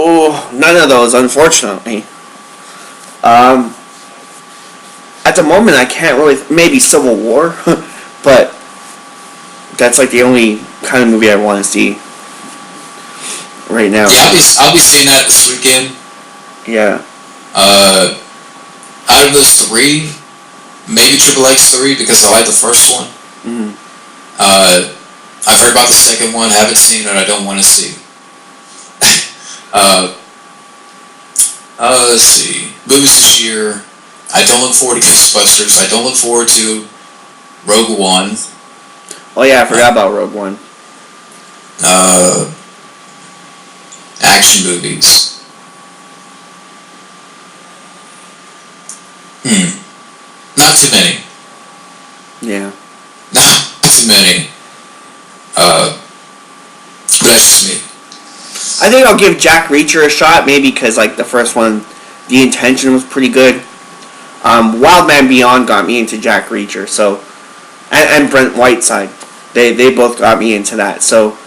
Oh, none of those, unfortunately. Um, at the moment, I can't really. Maybe Civil War, but that's like the only kind of movie I want to see right now. Yeah, I'll be seeing that this weekend. Yeah. Out of those three, maybe Triple X 3 because I like the first one. Mm. I've heard about the second one, haven't seen it, I don't want to see. Let's see. Movies this year. I don't look forward to Ghostbusters. I don't look forward to Rogue One. Oh yeah, I forgot about Rogue One. Action movies. Not too many. Yeah. Not too many. But that's just me. I think I'll give Jack Reacher a shot, maybe because like the first one, the intention was pretty good. Wild Man Beyond got me into Jack Reacher, so and Brent Whiteside, they both got me into that. So,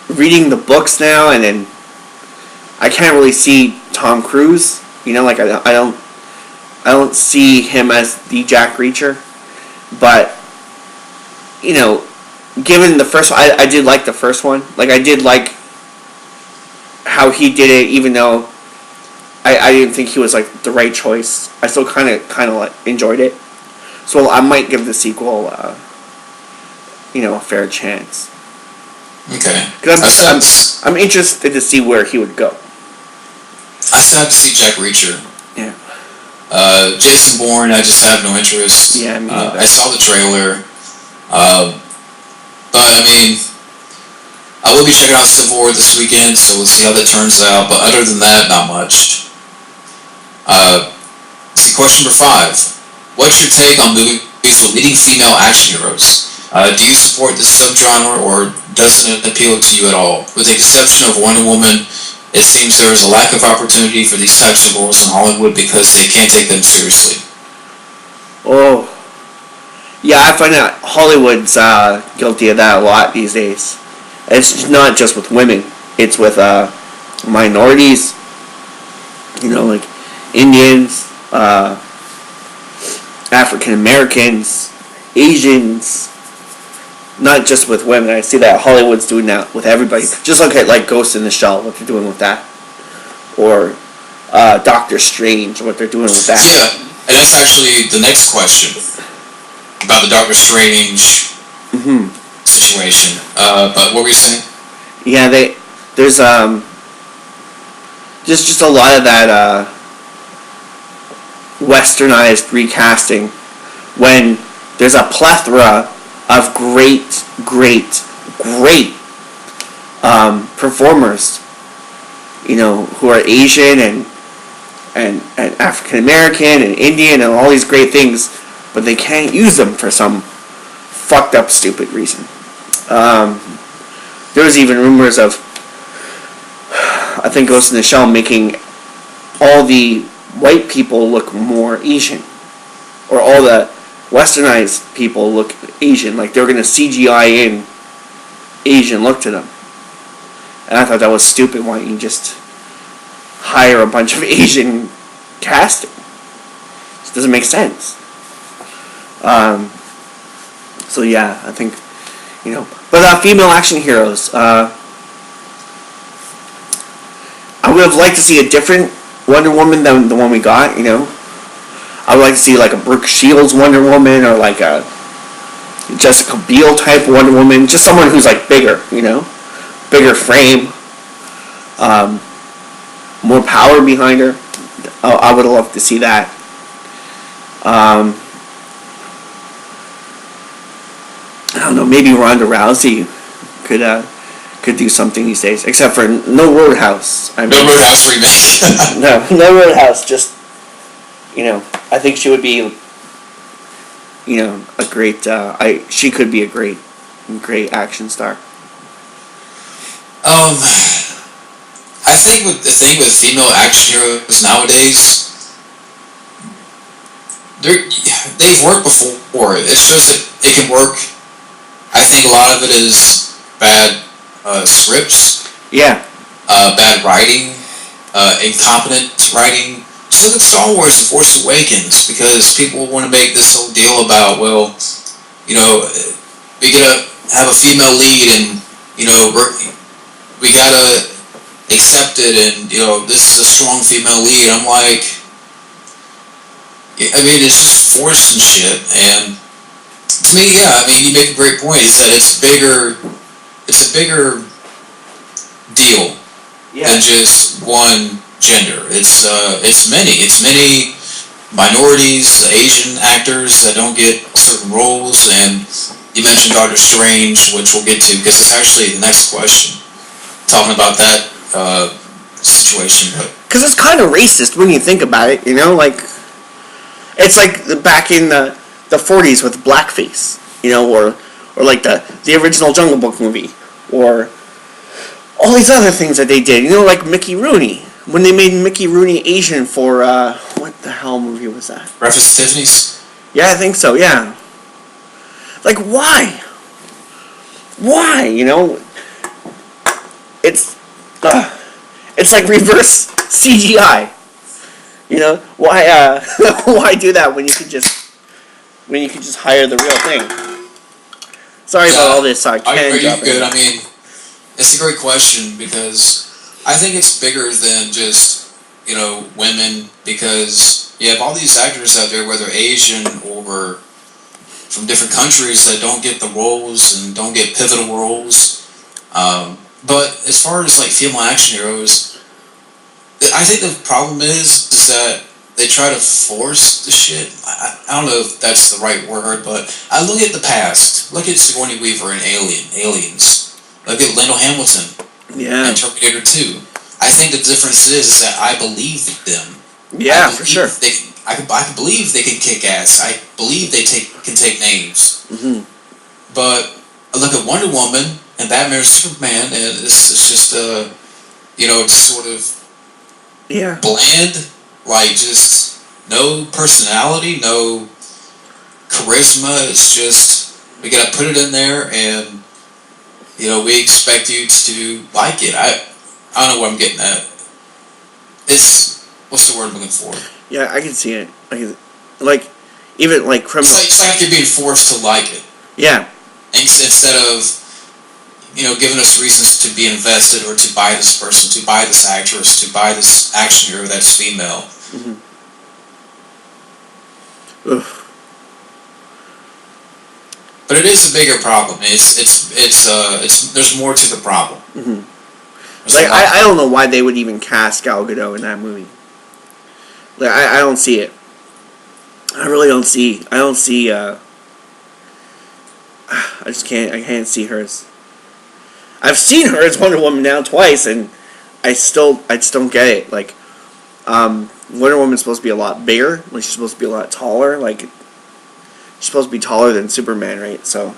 reading the books now, and then I can't really see Tom Cruise. Like I don't see him as the Jack Reacher, but given the first one, I did like the first one. Like I did like how he did it, even though I didn't think he was like the right choice. I still kind of like enjoyed it. So I might give the sequel, a fair chance. Okay. Because I'm interested to see where he would go. I still have to see Jack Reacher. Yeah. Jason Bourne, I just have no interest. Yeah, me neither. I saw the trailer. But I mean, I will be checking out Civil War this weekend, so we'll see how that turns out. But other than that, not much. See, question number 5. What's your take on movies with leading female action heroes? Do you support this subgenre, or doesn't it appeal to you at all? With the exception of Wonder Woman, it seems there is a lack of opportunity for these types of roles in Hollywood because they can't take them seriously. Oh. Yeah, I find that Hollywood's guilty of that a lot these days. It's not just with women. It's with minorities, like Indians, African Americans, Asians. Not just with women. I see that Hollywood's doing that with everybody. Just look at like Ghost in the Shell, what they're doing with that, or Doctor Strange, what they're doing with that. Yeah, and that's actually the next question about the Doctor Strange situation. But what were you saying? Yeah, there's just a lot of that westernized recasting when there's a plethora of great performers, who are Asian and African American and Indian and all these great things, but they can't use them for some fucked up stupid reason. There was even rumors of, I think Ghost in the Shell making all the white people look more Asian, or all the westernized people look Asian, like they're going to CGI in Asian look to them. And I thought that was stupid. Why don't you just hire a bunch of Asian casting? It doesn't make sense. So yeah, I think, but female action heroes, I would have liked to see a different Wonder Woman than the one we got, I would like to see like a Brooke Shields Wonder Woman, or like a Jessica Biel type Wonder Woman, just someone who's like bigger, bigger frame, more power behind her. I would have loved to see that. I don't know, maybe Ronda Rousey could do something these days, except for no Roadhouse. No Roadhouse remake. no Roadhouse. Just I think she would be, a great. She could be a great action star. I think the thing with female action heroes nowadays, they've worked before. It shows that it can work. I think a lot of it is bad scripts, Yeah. bad writing, incompetent writing. Just look at Star Wars: The Force Awakens, because people want to make this whole deal about, well, you know, we gotta have a female lead, and you know, we gotta accept it, and you know, this is a strong female lead. I'm like, I mean, it's just forced and shit. And to me, yeah, I mean, you make a great point. Is that it's bigger. It's a bigger deal than just one gender. It's many minorities, Asian actors that don't get certain roles, and you mentioned Doctor Strange, which we'll get to because it's actually the next question, talking about that situation. Because it's kind of racist when you think about it, you know, like it's like back in the 40s with blackface, you know, or like the original Jungle Book movie, or all these other things that they did, you know, like Mickey Rooney. When they made Mickey Rooney Asian for, what the hell movie was that? Breakfast at Tiffany's? Yeah, I think so, yeah. Like, why? Why, you know? It's like reverse CGI. You know, why, why do that when you could just hire the real thing? Sorry about all this, Are you good? I mean, it's a great question, because I think it's bigger than just, you know, women, because you have all these actors out there, whether Asian or from different countries, that don't get the roles and don't get pivotal roles. But as far as like female action heroes, I think the problem is that they try to force the shit. I don't know if that's the right word, but I look at the past. Look at Sigourney Weaver in Aliens. Look at Lando Hamilton. Yeah. And Terminator 2. I think the difference is that I believe them. Yeah, for sure. I can believe they can kick ass. I believe they can take names. Mm-hmm. But I look at Wonder Woman and Batman and Superman, and it's just you know, it's sort of bland, like just no personality, no charisma. It's just we gotta put it in there, and you know, we expect you to like it. I don't know what I'm getting at. It's, what's the word I'm looking for? Yeah, I can see it. Like, even like criminal. It's like you're being forced to like it. Yeah. Instead of, you know, giving us reasons to be invested, or to buy this person, to buy this actress, to buy this action hero that's female. Mm-hmm. Oof. But it is a bigger problem. It's there's more to the problem. Mm-hmm. Like I don't know why they would even cast Gal Gadot in that movie. Like I don't see it. I really don't see. I don't see. I just can't. I can't see her as. I've seen her as Wonder Woman now twice, and I just don't get it. Like, Wonder Woman's supposed to be a lot bigger. Like she's supposed to be a lot taller. Like. She's supposed to be taller than Superman, right? So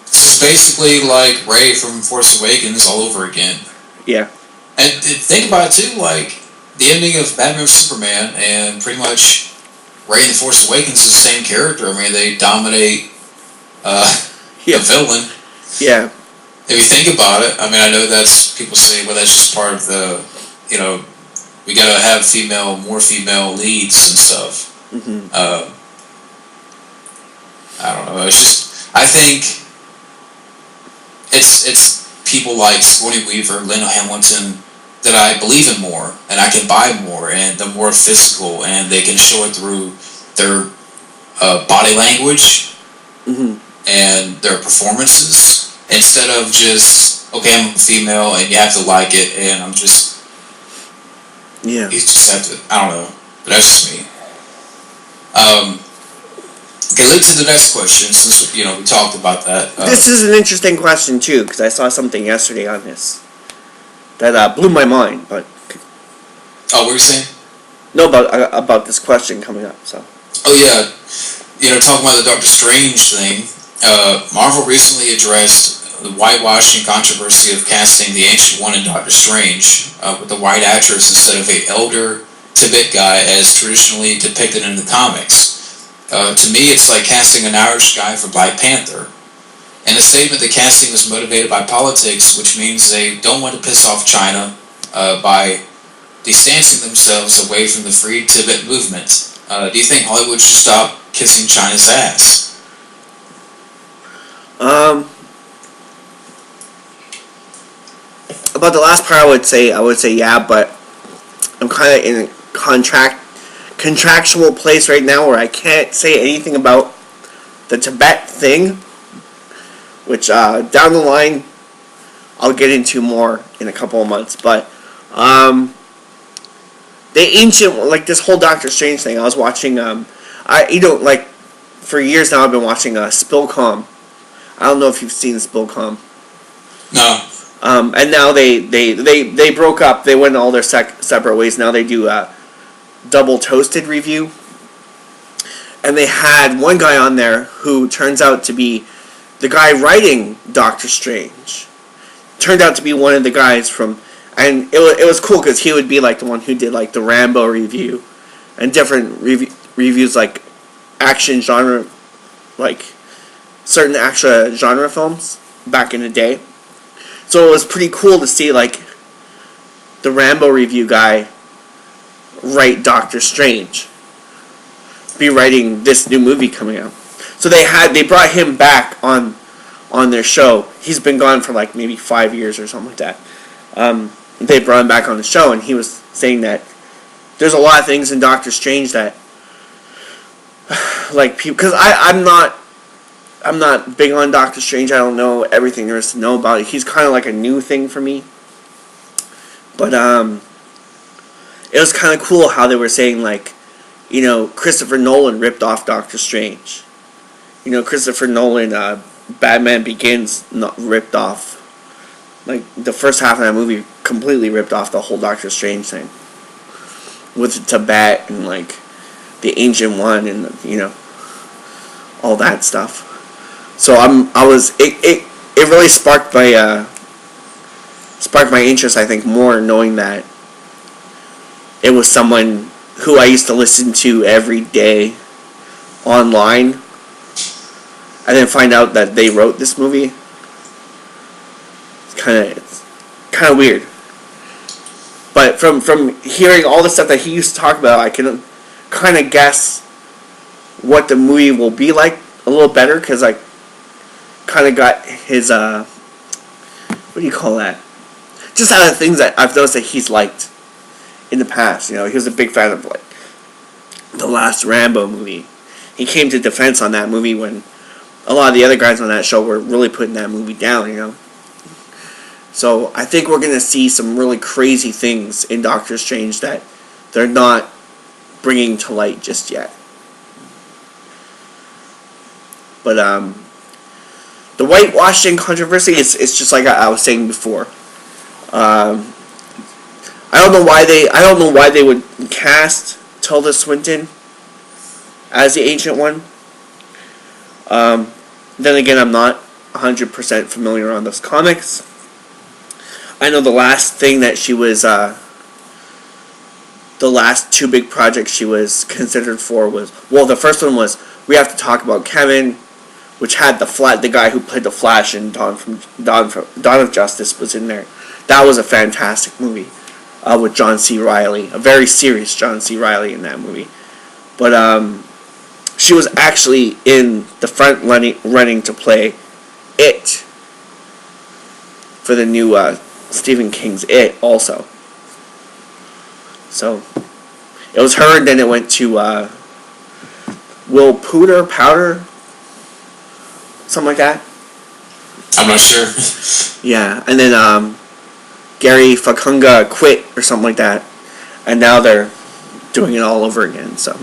it's basically like Rey from Force Awakens all over again. Yeah. And think about it too, like the ending of Batman vs Superman, and pretty much Rey in The Force Awakens is the same character. I mean, they dominate the villain. Yeah. If you think about it, I mean, I know that's, people say, well, that's just part of the, you know, we gotta have more female leads and stuff. Mm-hmm. I don't know. It's just, I think it's people like Sigourney Weaver, Lando Hamilton, that I believe in more, and I can buy more, and they're more physical, and they can show it through their body language and their performances, instead of just, okay, I'm a female and you have to like it, and I'm just, you just have to, I don't know, but that's just me. Okay, let's to the next question, since, you know, we talked about that. This is an interesting question, too, because I saw something yesterday on this that blew my mind, but... Oh, what were you saying? No, about this question coming up, so... Oh, yeah. You know, talking about the Doctor Strange thing, Marvel recently addressed the whitewashing controversy of casting the Ancient One in Doctor Strange with a white actress instead of an elder Tibet guy as traditionally depicted in the comics. To me, it's like casting an Irish guy for Black Panther. In a statement, the casting was motivated by politics, which means they don't want to piss off China by distancing themselves away from the Free Tibet movement. Do you think Hollywood should stop kissing China's ass? About the last part, I would say yeah, but I'm kind of in a contractual place right now where I can't say anything about the Tibet thing, which down the line I'll get into more in a couple of months. But the ancient, like this whole Doctor Strange thing, I was watching. Like for years now, I've been watching Spillcom. I don't know if you've seen Spillcom. No. And now they broke up. They went all their separate ways. Now they do a double toasted review. And they had one guy on there who turns out to be the guy writing Doctor Strange. Turned out to be one of the guys from, and it was cool because he would be like the one who did like the Rambo review, and different reviews like action genre, like certain action genre films back in the day. So it was pretty cool to see like the Rambo review guy write Doctor Strange, be writing this new movie coming out. So they brought him back on their show. He's been gone for like maybe 5 years or something like that. They brought him back on the show, and he was saying that there's a lot of things in Doctor Strange that like people, because I'm not big on Doctor Strange. I don't know everything there is to know about it. He's kind of like a new thing for me. But it was kind of cool how they were saying like, you know, Christopher Nolan ripped off Doctor Strange. You know, Christopher Nolan, Batman Begins ripped off. Like, the first half of that movie completely ripped off the whole Doctor Strange thing. With Tibet and, like, the Ancient One and, you know, all that stuff. So it really sparked my interest, I think, more knowing that it was someone who I used to listen to every day online, and then find out that they wrote this movie. It's kind of weird. But from hearing all the stuff that he used to talk about, I can kind of guess what the movie will be like a little better, because I kind of got his what do you call that? Just out of things that I've noticed that he's liked in the past. You know, he was a big fan of like the last Rambo movie. He came to defense on that movie when a lot of the other guys on that show were really putting that movie down, you know. So I think we're going to see some really crazy things in Doctor Strange that they're not bringing to light just yet. But the whitewashing controversy is just like I was saying before. I don't know why they would cast Tilda Swinton as the Ancient One. Then again, I'm not 100% familiar on those comics. I know the last thing that she was, the last two big projects she was considered for was, well, the first one was We Have to Talk About Kevin, which had the guy who played the Flash in Dawn of Justice was in there. That was a fantastic movie with John C. Reilly, a very serious John C. Reilly in that movie. But she was actually in the front running to play It for the new Stephen King's It also. So it was her, and then it went to Will Powder, something like that. I'm not sure. Yeah, and then Gary Fakunga quit or something like that, and now they're doing it all over again. So.